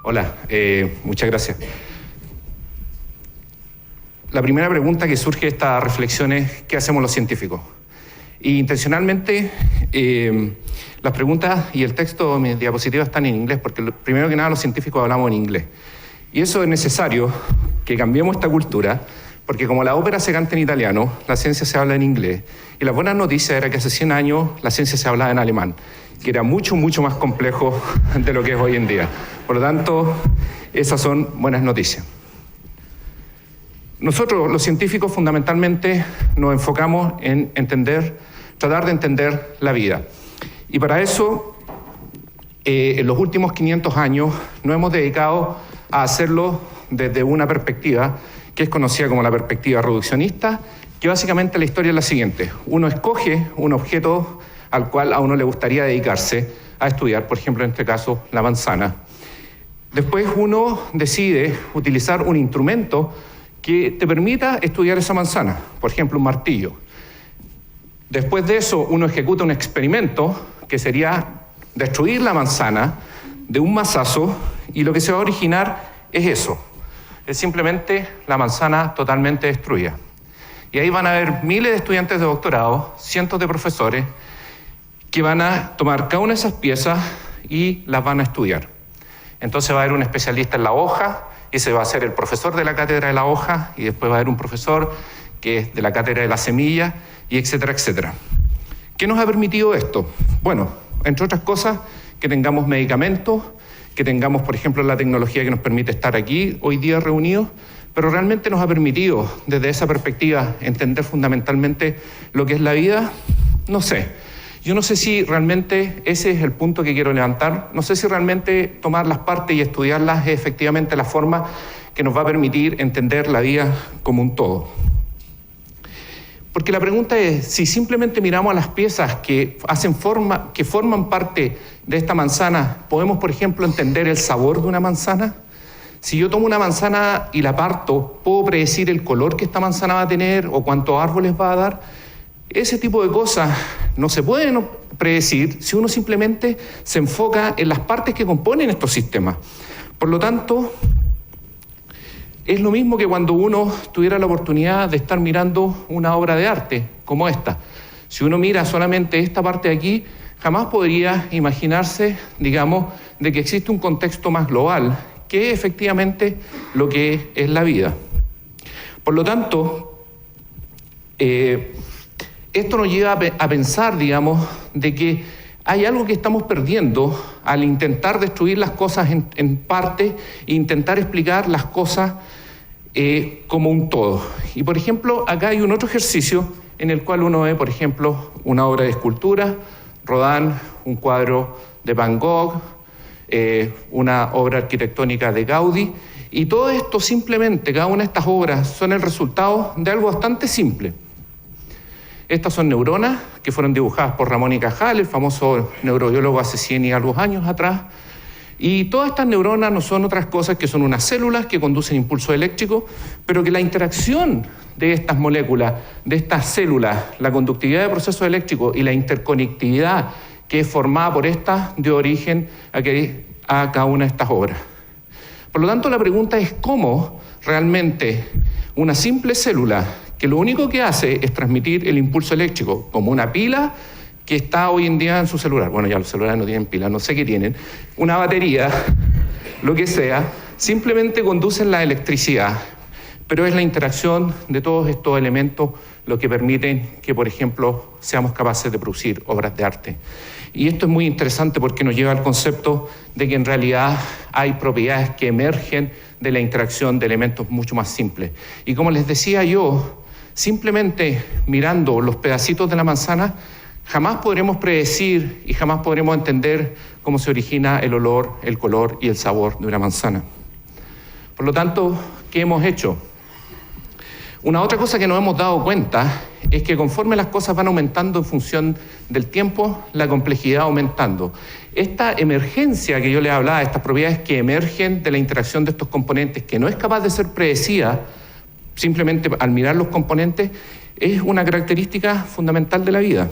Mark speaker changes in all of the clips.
Speaker 1: Hola, muchas gracias. La primera pregunta que surge de esta reflexión es ¿qué hacemos los científicos? Y intencionalmente las preguntas y el texto de mis diapositivas están en inglés porque primero que nada los científicos hablamos en inglés. Y eso es necesario que cambiemos esta cultura porque como la ópera se canta en italiano, la ciencia se habla en inglés. Y la buena noticia era que hace 100 años la ciencia se hablaba en alemán, que era mucho, mucho más complejo de lo que es hoy en día. Por lo tanto, esas son buenas noticias. Nosotros, los científicos, fundamentalmente nos enfocamos en tratar de entender la vida. Y para eso, en los últimos 500 años, nos hemos dedicado a hacerlo desde una perspectiva que es conocida como la perspectiva reduccionista, que básicamente la historia es la siguiente. Uno escoge un objeto al cual a uno le gustaría dedicarse a estudiar, por ejemplo, en este caso, la manzana. Después uno decide utilizar un instrumento que te permita estudiar esa manzana, por ejemplo, un martillo. Después de eso, uno ejecuta un experimento que sería destruir la manzana de un mazazo y lo que se va a originar es eso. Es simplemente la manzana totalmente destruida. Y ahí van a haber miles de estudiantes de doctorado, cientos de profesores, que van a tomar cada una de esas piezas y las van a estudiar. Entonces va a haber un especialista en la hoja, y ese va a ser el profesor de la cátedra de la hoja, y después va a haber un profesor que es de la cátedra de la semilla, y etcétera, etcétera. ¿Qué nos ha permitido esto? Bueno, entre otras cosas, que tengamos medicamentos, que tengamos, por ejemplo, la tecnología que nos permite estar aquí hoy día reunidos, pero realmente nos ha permitido, desde esa perspectiva, entender fundamentalmente lo que es la vida. No sé. Yo no sé si realmente ese es el punto que quiero levantar. No sé si realmente tomar las partes y estudiarlas es efectivamente la forma que nos va a permitir entender la vida como un todo. Porque la pregunta es, si simplemente miramos a las piezas que forman parte de esta manzana, ¿podemos, por ejemplo, entender el sabor de una manzana? Si yo tomo una manzana y la parto, ¿puedo predecir el color que esta manzana va a tener o cuántos árboles va a dar? Ese tipo de cosas no se pueden predecir si uno simplemente se enfoca en las partes que componen estos sistemas. Por lo tanto, es lo mismo que cuando uno tuviera la oportunidad de estar mirando una obra de arte como esta. Si uno mira solamente esta parte de aquí, jamás podría imaginarse, digamos, de que existe un contexto más global, que es efectivamente lo que es la vida. Por lo tanto, esto nos lleva a pensar, digamos, de que hay algo que estamos perdiendo al intentar destruir las cosas en parte e intentar explicar las cosas como un todo. Y, por ejemplo, acá hay un otro ejercicio en el cual uno ve, por ejemplo, una obra de escultura, Rodin, un cuadro de Van Gogh, una obra arquitectónica de Gaudí, y todo esto simplemente, cada una de estas obras son el resultado de algo bastante simple. Estas son neuronas que fueron dibujadas por Ramón y Cajal, el famoso neurobiólogo hace 100 y algo años atrás. Y todas estas neuronas no son otras cosas que son unas células que conducen impulsos eléctricos, pero que la interacción de estas moléculas, de estas células, la conductividad de procesos eléctricos y la interconectividad que es formada por estas dio origen a cada una de estas obras. Por lo tanto, la pregunta es cómo realmente una simple célula que lo único que hace es transmitir el impulso eléctrico, como una pila que está hoy en día en su celular. Bueno, ya los celulares no tienen pila, no sé qué tienen. Una batería, lo que sea, simplemente conducen la electricidad. Pero es la interacción de todos estos elementos lo que permiten que, por ejemplo, seamos capaces de producir obras de arte. Y esto es muy interesante porque nos lleva al concepto de que en realidad hay propiedades que emergen de la interacción de elementos mucho más simples. Y como les decía yo, simplemente mirando los pedacitos de la manzana, jamás podremos predecir y jamás podremos entender cómo se origina el olor, el color y el sabor de una manzana. Por lo tanto, ¿qué hemos hecho? Una otra cosa que nos hemos dado cuenta es que conforme las cosas van aumentando en función del tiempo, la complejidad aumentando. Esta emergencia que yo les hablaba, estas propiedades que emergen de la interacción de estos componentes, que no es capaz de ser predecida simplemente al mirar los componentes, es una característica fundamental de la vida.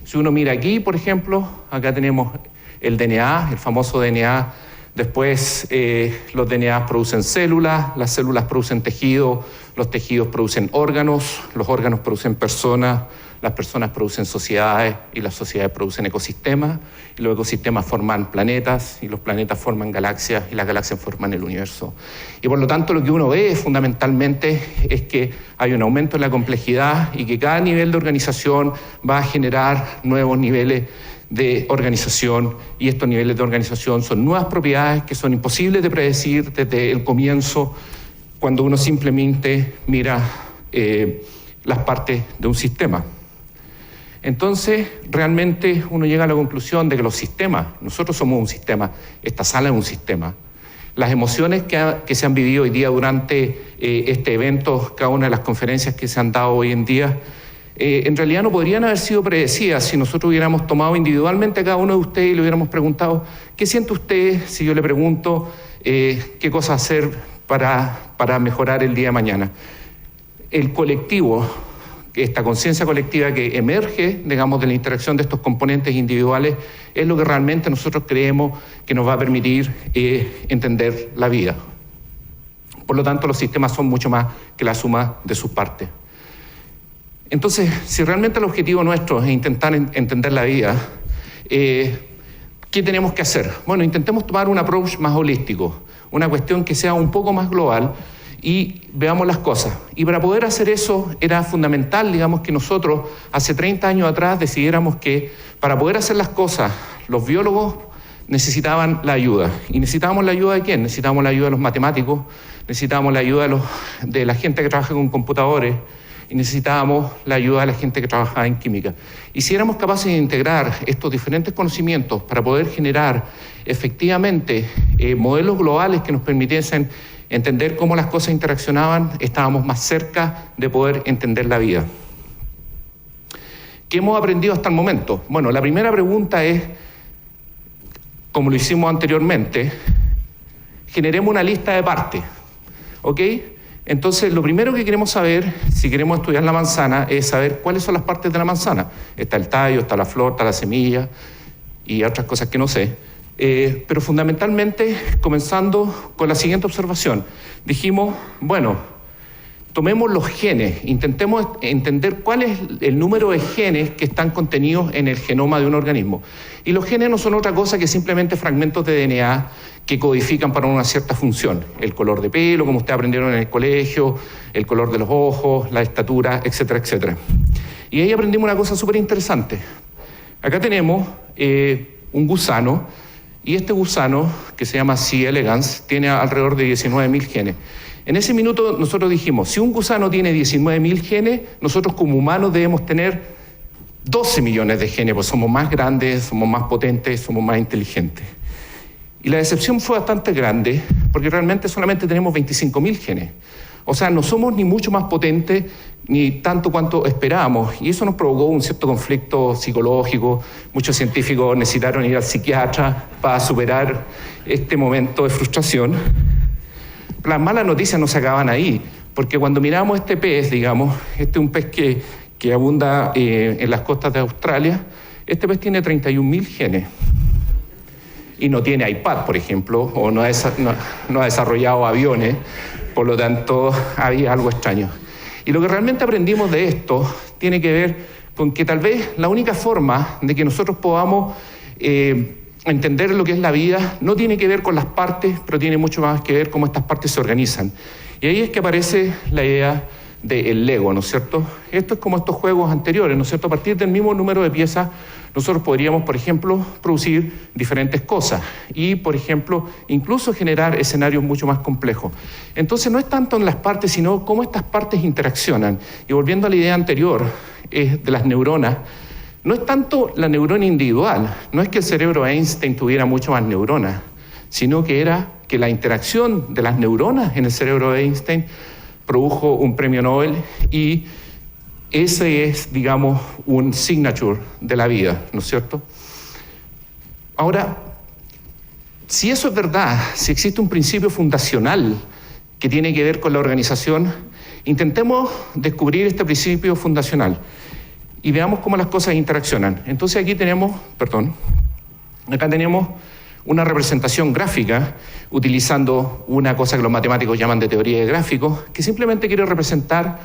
Speaker 1: Si uno mira aquí, por ejemplo, acá tenemos el DNA, el famoso DNA. Después los DNA producen células, las células producen tejidos, los tejidos producen órganos, los órganos producen personas, las personas producen sociedades y las sociedades producen ecosistemas, y los ecosistemas forman planetas y los planetas forman galaxias y las galaxias forman el universo. Y por lo tanto lo que uno ve fundamentalmente es que hay un aumento en la complejidad y que cada nivel de organización va a generar nuevos niveles de organización, y estos niveles de organización son nuevas propiedades que son imposibles de predecir desde el comienzo cuando uno simplemente mira las partes de un sistema. Entonces, realmente uno llega a la conclusión de que los sistemas, nosotros somos un sistema, esta sala es un sistema. Las emociones que se han vivido hoy día durante este evento, cada una de las conferencias que se han dado hoy en día, en realidad no podrían haber sido predecidas si nosotros hubiéramos tomado individualmente a cada uno de ustedes y le hubiéramos preguntado, ¿qué siente usted si yo le pregunto qué cosa hacer para mejorar el día de mañana? El colectivo, esta conciencia colectiva que emerge, digamos, de la interacción de estos componentes individuales, es lo que realmente nosotros creemos que nos va a permitir entender la vida. Por lo tanto, los sistemas son mucho más que la suma de sus partes. Entonces, si realmente el objetivo nuestro es intentar entender la vida, ¿qué tenemos que hacer? Bueno, intentemos tomar un approach más holístico, una cuestión que sea un poco más global y veamos las cosas. Y para poder hacer eso era fundamental, digamos, que nosotros hace 30 años atrás decidiéramos que para poder hacer las cosas, los biólogos necesitaban la ayuda. ¿Y necesitábamos la ayuda de quién? Necesitábamos la ayuda de los matemáticos, necesitábamos la ayuda de la gente que trabaja con computadores, y necesitábamos la ayuda de la gente que trabajaba en química. Y si éramos capaces de integrar estos diferentes conocimientos para poder generar efectivamente modelos globales que nos permitiesen entender cómo las cosas interaccionaban, estábamos más cerca de poder entender la vida. ¿Qué hemos aprendido hasta el momento? Bueno, la primera pregunta es, como lo hicimos anteriormente, generemos una lista de partes, ¿ok? Entonces, lo primero que queremos saber, si queremos estudiar la manzana, es saber cuáles son las partes de la manzana. Está el tallo, está la flor, está la semilla y otras cosas que no sé. Pero fundamentalmente, comenzando con la siguiente observación, dijimos, bueno, tomemos los genes, intentemos entender cuál es el número de genes que están contenidos en el genoma de un organismo. Y los genes no son otra cosa que simplemente fragmentos de DNA que codifican para una cierta función. El color de pelo, como ustedes aprendieron en el colegio, el color de los ojos, la estatura, etcétera, etcétera. Y ahí aprendimos una cosa súper interesante. Acá tenemos un gusano, y este gusano, que se llama C. elegans, tiene alrededor de 19.000 genes. En ese minuto nosotros dijimos, si un gusano tiene 19.000 genes, nosotros como humanos debemos tener 12 millones de genes, pues somos más grandes, somos más potentes, somos más inteligentes. Y la decepción fue bastante grande, porque realmente solamente tenemos 25.000 genes. O sea, no somos ni mucho más potentes, ni tanto cuanto esperábamos. Y eso nos provocó un cierto conflicto psicológico. Muchos científicos necesitaron ir al psiquiatra para superar este momento de frustración. Las malas noticias no se acaban ahí, porque cuando miramos este pez, digamos, este es un pez que abunda en las costas de Australia, este pez tiene 31.000 genes. Y no tiene iPad, por ejemplo, o no ha desarrollado aviones, por lo tanto había algo extraño. Y lo que realmente aprendimos de esto tiene que ver con que tal vez la única forma de que nosotros podamos entender lo que es la vida no tiene que ver con las partes, pero tiene mucho más que ver cómo estas partes se organizan. Y ahí es que aparece la idea del Lego, ¿no es cierto? Esto es como estos juegos anteriores, ¿no es cierto? A partir del mismo número de piezas, nosotros podríamos, por ejemplo, producir diferentes cosas y, por ejemplo, incluso generar escenarios mucho más complejos. Entonces, no es tanto en las partes, sino cómo estas partes interaccionan. Y volviendo a la idea anterior de las neuronas, no es tanto la neurona individual, no es que el cerebro de Einstein tuviera mucho más neuronas, sino que era que la interacción de las neuronas en el cerebro de Einstein produjo un premio Nobel y ese es, digamos, un signature de la vida, ¿no es cierto? Ahora, si eso es verdad, si existe un principio fundacional que tiene que ver con la organización, Intentemos descubrir este principio fundacional y veamos cómo las cosas interaccionan. Entonces aquí tenemos, acá tenemos una representación gráfica utilizando una cosa que los matemáticos llaman de teoría de gráficos, que simplemente quiere representar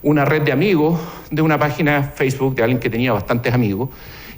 Speaker 1: una red de amigos de una página Facebook de alguien que tenía bastantes amigos.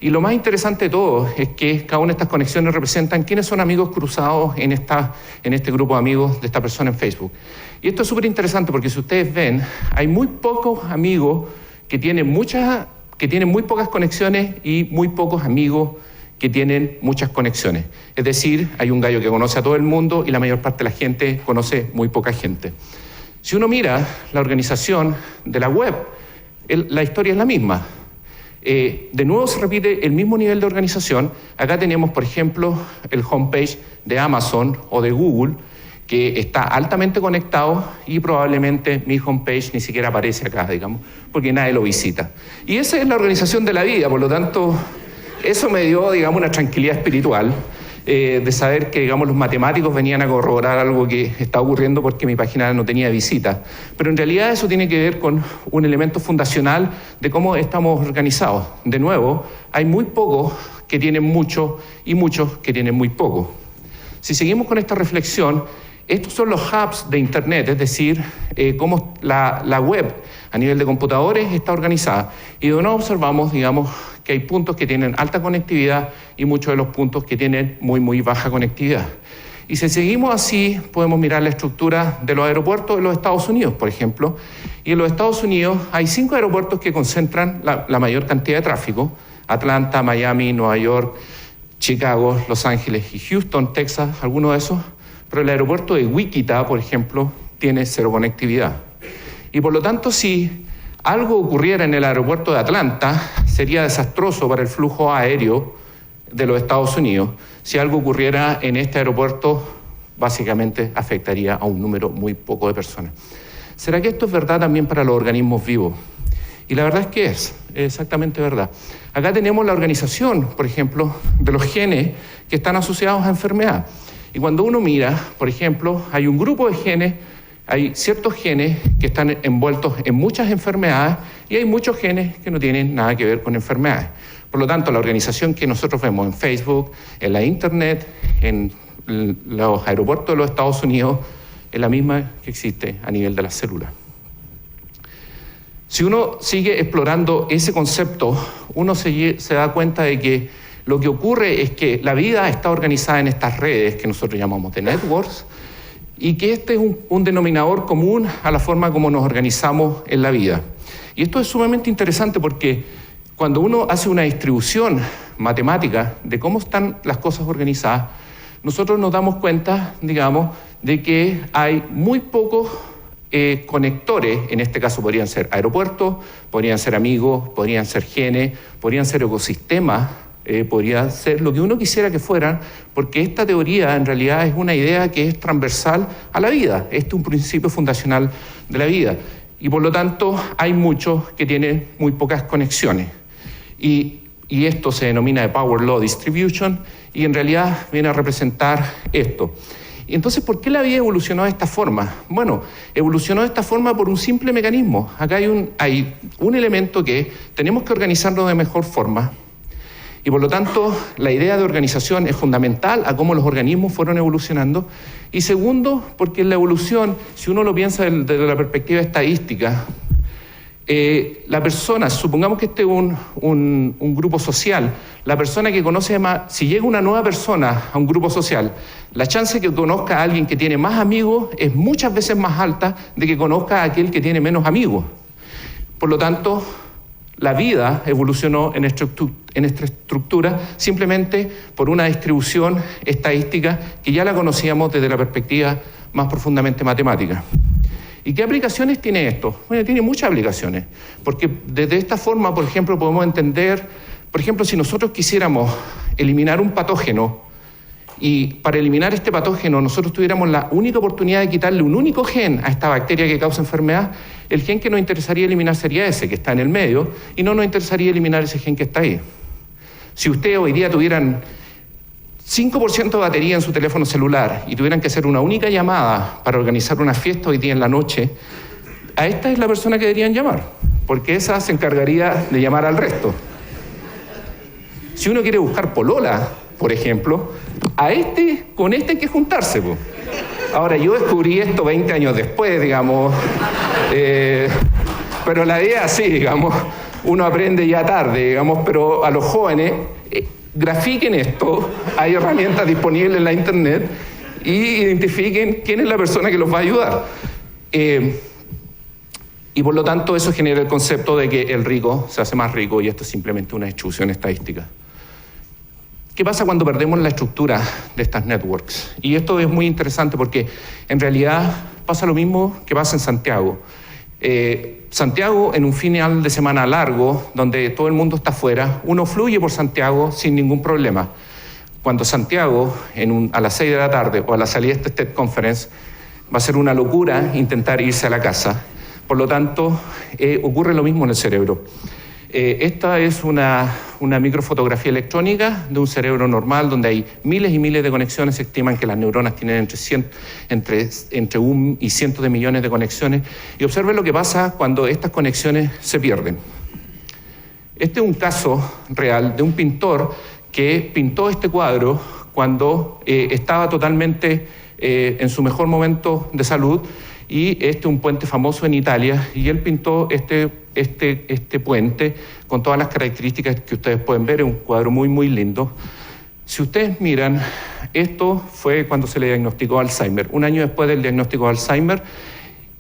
Speaker 1: Y lo más interesante de todo es que cada una de estas conexiones representan quiénes son amigos cruzados en este grupo de amigos de esta persona en Facebook. Y esto es súper interesante porque si ustedes ven, hay muy pocos amigos que tienen muy pocas conexiones y muy pocos amigos que tienen muchas conexiones. Es decir, hay un gallo que conoce a todo el mundo y la mayor parte de la gente conoce muy poca gente. Si uno mira la organización de la web, la historia es la misma. De nuevo se repite el mismo nivel de organización. Acá tenemos, por ejemplo, el homepage de Amazon o de Google, que está altamente conectado y probablemente mi homepage ni siquiera aparece acá, digamos, porque nadie lo visita. Y esa es la organización de la vida, por lo tanto, eso me dio, digamos, una tranquilidad espiritual de saber que, digamos, los matemáticos venían a corroborar algo que está ocurriendo porque mi página no tenía visitas. Pero en realidad eso tiene que ver con un elemento fundacional de cómo estamos organizados. De nuevo, hay muy pocos que tienen mucho y muchos que tienen muy poco. Si seguimos con esta reflexión, estos son los hubs de Internet, es decir, cómo la web a nivel de computadores está organizada. Y de nuevo observamos, digamos, que hay puntos que tienen alta conectividad y muchos de los puntos que tienen muy, muy baja conectividad. Y si seguimos así, podemos mirar la estructura de los aeropuertos de los Estados Unidos, por ejemplo. Y en los Estados Unidos hay 5 aeropuertos que concentran la mayor cantidad de tráfico: Atlanta, Miami, Nueva York, Chicago, Los Ángeles y Houston, Texas, algunos de esos. Pero el aeropuerto de Wichita, por ejemplo, tiene 0 conectividad. Y por lo tanto, si algo ocurriera en el aeropuerto de Atlanta, sería desastroso para el flujo aéreo de los Estados Unidos. Si algo ocurriera en este aeropuerto, básicamente afectaría a un número muy poco de personas. ¿Será que esto es verdad también para los organismos vivos? Y la verdad es que es exactamente verdad. Acá tenemos la organización, por ejemplo, de los genes que están asociados a enfermedad. Y cuando uno mira, por ejemplo, hay un grupo de genes, hay ciertos genes que están envueltos en muchas enfermedades y hay muchos genes que no tienen nada que ver con enfermedades. Por lo tanto, la organización que nosotros vemos en Facebook, en la Internet, en los aeropuertos de los Estados Unidos, es la misma que existe a nivel de las células. Si uno sigue explorando ese concepto, uno se da cuenta de que lo que ocurre es que la vida está organizada en estas redes que nosotros llamamos de networks y que este es un denominador común a la forma como nos organizamos en la vida. Y esto es sumamente interesante porque cuando uno hace una distribución matemática de cómo están las cosas organizadas, nosotros nos damos cuenta, digamos, de que hay muy pocos conectores. En este caso podrían ser aeropuertos, podrían ser amigos, podrían ser genes, podrían ser ecosistemas, podría ser lo que uno quisiera que fueran, porque esta teoría en realidad es una idea que es transversal a la vida. Este es un principio fundacional de la vida. Y por lo tanto hay muchos que tienen muy pocas conexiones. Y esto se denomina de Power Law Distribution y en realidad viene a representar esto. Entonces, ¿por qué la vida evolucionó de esta forma? Bueno, evolucionó de esta forma por un simple mecanismo. Acá hay un elemento que tenemos que organizarnos de mejor forma. Y por lo tanto, la idea de organización es fundamental a cómo los organismos fueron evolucionando. Y segundo, porque en la evolución, si uno lo piensa desde la perspectiva estadística, la persona, supongamos que este es un grupo social, la persona que conoce más, si llega una nueva persona a un grupo social, la chance de que conozca a alguien que tiene más amigos es muchas veces más alta de que conozca a aquel que tiene menos amigos. Por lo tanto, la vida evolucionó en esta estructura simplemente por una distribución estadística que ya la conocíamos desde la perspectiva más profundamente matemática. ¿Y qué aplicaciones tiene esto? Bueno, tiene muchas aplicaciones, porque desde esta forma, por ejemplo, podemos entender, por ejemplo, si nosotros quisiéramos eliminar un patógeno y para eliminar este patógeno nosotros tuviéramos la única oportunidad de quitarle un único gen a esta bacteria que causa enfermedad, el gen que nos interesaría eliminar sería ese, que está en el medio, y no nos interesaría eliminar ese gen que está ahí. Si ustedes hoy día tuvieran 5% de batería en su teléfono celular y tuvieran que hacer una única llamada para organizar una fiesta hoy día en la noche, a esta es la persona que deberían llamar, porque esa se encargaría de llamar al resto. Si uno quiere buscar polola, por ejemplo, con este hay que juntarse, po. Ahora, yo descubrí esto 20 años después, digamos, pero la idea sí, digamos, uno aprende ya tarde, digamos, pero a los jóvenes, grafiquen esto, hay herramientas disponibles en la internet, y identifiquen quién es la persona que los va a ayudar. Y por lo tanto eso genera el concepto de que el rico se hace más rico y esto es simplemente una distribución estadística. ¿Qué pasa cuando perdemos la estructura de estas networks? Y esto es muy interesante porque en realidad pasa lo mismo que pasa en Santiago. Santiago, en un final de semana largo, donde todo el mundo está afuera, uno fluye por Santiago sin ningún problema. Cuando Santiago, a las 6 de la tarde o a la salida de este TED Conference, va a ser una locura intentar irse a la casa. Por lo tanto, ocurre lo mismo en el cerebro. Esta es una microfotografía electrónica de un cerebro normal donde hay miles y miles de conexiones. Se estiman que las neuronas tienen entre 1 y cientos de millones de conexiones. Y observen lo que pasa cuando estas conexiones se pierden. Este es un caso real de un pintor que pintó este cuadro cuando estaba totalmente en su mejor momento de salud. Y este es un puente famoso en Italia, y él pintó este puente con todas las características que ustedes pueden ver. Es un cuadro muy, muy lindo. Si ustedes miran, esto fue cuando se le diagnosticó Alzheimer, un año después del diagnóstico de Alzheimer,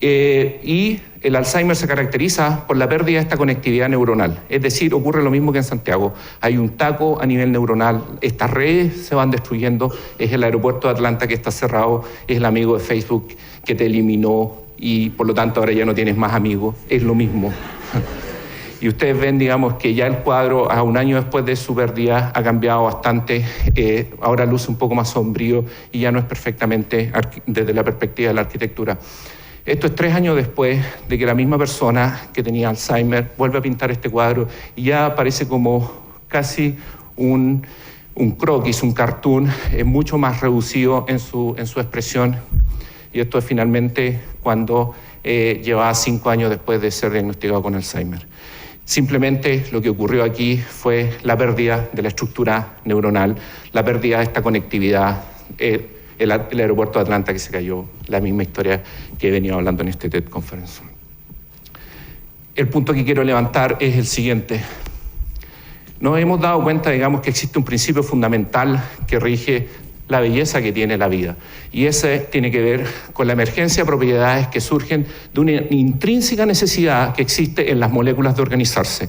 Speaker 1: y el Alzheimer se caracteriza por la pérdida de esta conectividad neuronal. Es decir, ocurre lo mismo que en Santiago. Hay un taco a nivel neuronal, estas redes se van destruyendo, es el aeropuerto de Atlanta que está cerrado, es el amigo de Facebook que te eliminó y por lo tanto ahora ya no tienes más amigos, es lo mismo. Y ustedes ven, digamos, que ya el cuadro a un año después de su pérdida ha cambiado bastante, ahora luce un poco más sombrío y ya no es perfectamente desde la perspectiva de la arquitectura. Esto es 3 años después de que la misma persona que tenía Alzheimer vuelve a pintar este cuadro y ya parece como casi un croquis, un cartoon, mucho más reducido en su expresión. Y esto es finalmente cuando llevaba 5 años después de ser diagnosticado con Alzheimer. Simplemente lo que ocurrió aquí fue la pérdida de la estructura neuronal, la pérdida de esta conectividad, el aeropuerto de Atlanta que se cayó, la misma historia que he venido hablando en este TED Conference. El punto que quiero levantar es el siguiente. Nos hemos dado cuenta, digamos, que existe un principio fundamental que rige la belleza que tiene la vida. Y ese tiene que ver con la emergencia de propiedades que surgen de una intrínseca necesidad que existe en las moléculas de organizarse.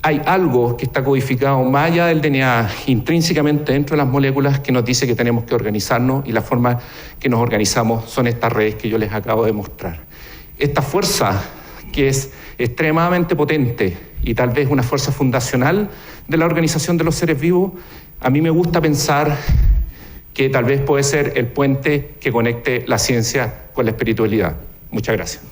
Speaker 1: Hay algo que está codificado más allá del DNA, intrínsecamente dentro de las moléculas, que nos dice que tenemos que organizarnos, y la forma que nos organizamos son estas redes que yo les acabo de mostrar. Esta fuerza, que es extremadamente potente y tal vez una fuerza fundacional de la organización de los seres vivos, a mí me gusta pensar que tal vez puede ser el puente que conecte la ciencia con la espiritualidad. Muchas gracias.